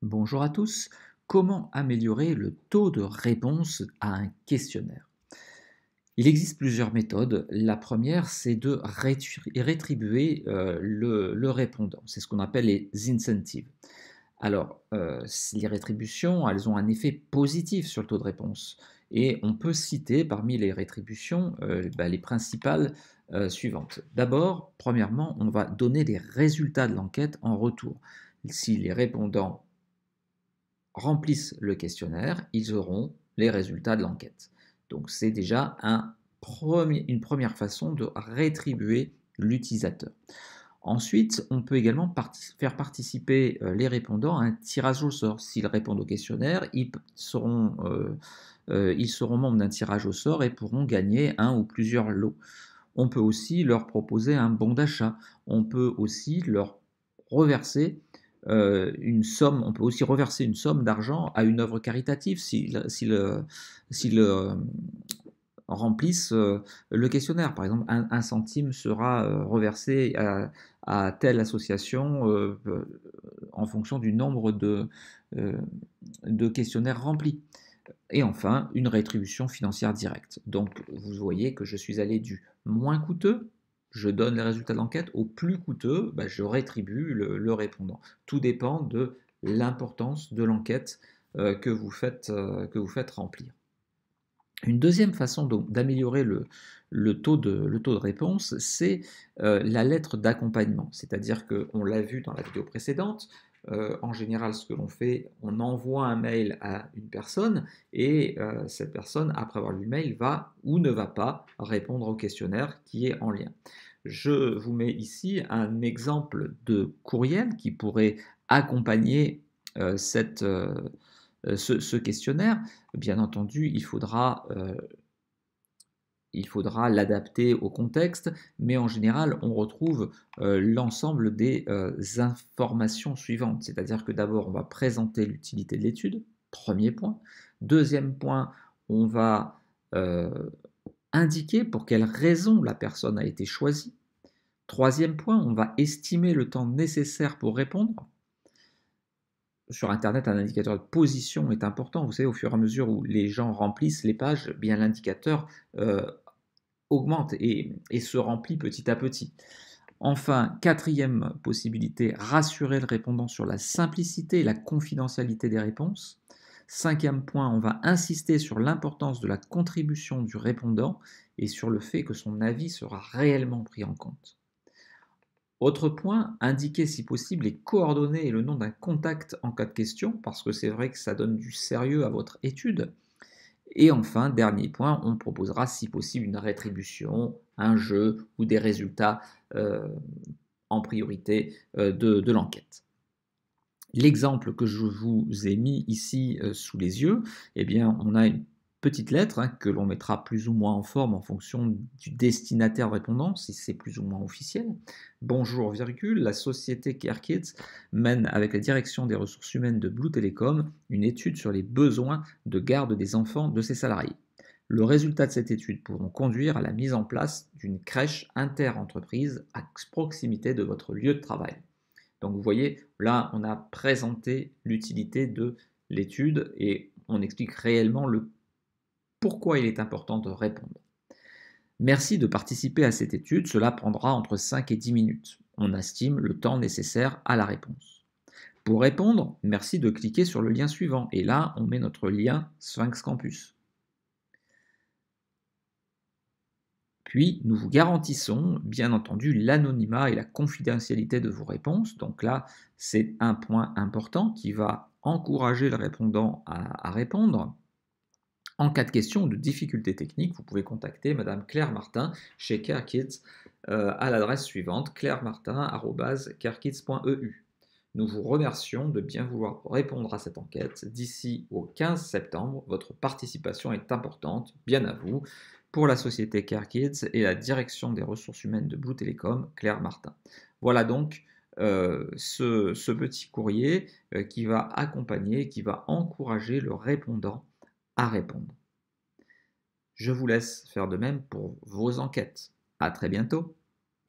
Bonjour à tous. Comment améliorer le taux de réponse à un questionnaire? Il existe plusieurs méthodes. La première, c'est de rétribuer le répondant. C'est ce qu'on appelle les incentives. Alors, les rétributions, elles ont un effet positif sur le taux de réponse. Et on peut citer parmi les rétributions les principales suivantes. D'abord, premièrement, on va donner les résultats de l'enquête en retour. Si les répondants remplissent le questionnaire, ils auront les résultats de l'enquête. Donc c'est déjà une première façon de rétribuer l'utilisateur. Ensuite, on peut également faire participer les répondants à un tirage au sort. S'ils répondent au questionnaire, ils seront membres d'un tirage au sort et pourront gagner un ou plusieurs lots. On peut aussi leur proposer un bon d'achat. On peut aussi leur reverser une somme, on peut aussi reverser une somme d'argent à une œuvre caritative s'ils remplissent le questionnaire. Par exemple, un centime sera reversé à telle association en fonction du nombre euh, de questionnaires remplis. Et enfin, une rétribution financière directe. Donc, vous voyez que je suis allé du moins coûteux, je donne les résultats de l'enquête, au plus coûteux, je rétribue le répondant. Tout dépend de l'importance de l'enquête que vous faites remplir. Une deuxième façon d'améliorer le taux de réponse, c'est la lettre d'accompagnement. C'est-à-dire qu'on l'a vu dans la vidéo précédente, en général, ce que l'on fait, on envoie un mail à une personne et cette personne, après avoir lu le mail, va ou ne va pas répondre au questionnaire qui est en lien. Je vous mets ici un exemple de courriel qui pourrait accompagner ce questionnaire. Bien entendu, il faudra l'adapter au contexte, mais en général, on retrouve l'ensemble des informations suivantes. C'est-à-dire que d'abord, on va présenter l'utilité de l'étude, premier point. Deuxième point, on va euh, indiquer pour quelle raison la personne a été choisie. Troisième point, on va estimer le temps nécessaire pour répondre. Sur Internet, un indicateur de position est important. Vous savez, au fur et à mesure où les gens remplissent les pages, eh bien l'indicateur augmente et se remplit petit à petit. Enfin, quatrième possibilité, rassurer le répondant sur la simplicité et la confidentialité des réponses. Cinquième point, on va insister sur l'importance de la contribution du répondant et sur le fait que son avis sera réellement pris en compte. Autre point, indiquer si possible les coordonnées et le nom d'un contact en cas de question, parce que c'est vrai que ça donne du sérieux à votre étude. Et enfin, dernier point, on proposera si possible une rétribution, un jeu ou des résultats en priorité de l'enquête. L'exemple que je vous ai mis ici sous les yeux, eh bien, on a une petite lettre que l'on mettra plus ou moins en forme en fonction du destinataire répondant, si c'est plus ou moins officiel. Bonjour, virgule, la société CareKids mène avec la direction des ressources humaines de Blue Telecom une étude sur les besoins de garde des enfants de ses salariés. Le résultat de cette étude pourront conduire à la mise en place d'une crèche inter-entreprise à proximité de votre lieu de travail. Donc vous voyez, là, on a présenté l'utilité de l'étude et on explique réellement le pourquoi il est important de répondre. Merci de participer à cette étude, cela prendra entre 5 et 10 minutes. On estime le temps nécessaire à la réponse. Pour répondre, merci de cliquer sur le lien suivant et là, on met notre lien Sphinx Campus. Puis, nous vous garantissons, bien entendu, l'anonymat et la confidentialité de vos réponses. Donc là, c'est un point important qui va encourager le répondant à répondre. En cas de question ou de difficulté technique, vous pouvez contacter Madame Claire Martin chez CareKids à l'adresse suivante clairemartin@carekids.eu. Nous vous remercions de bien vouloir répondre à cette enquête. D'ici au 15 septembre, votre participation est importante, bien à vous, pour la société CareKids et la direction des ressources humaines de Blue Telecom, Claire Martin. Voilà donc ce petit courrier qui va accompagner, qui va encourager le répondant à répondre. Je vous laisse faire de même pour vos enquêtes. À très bientôt.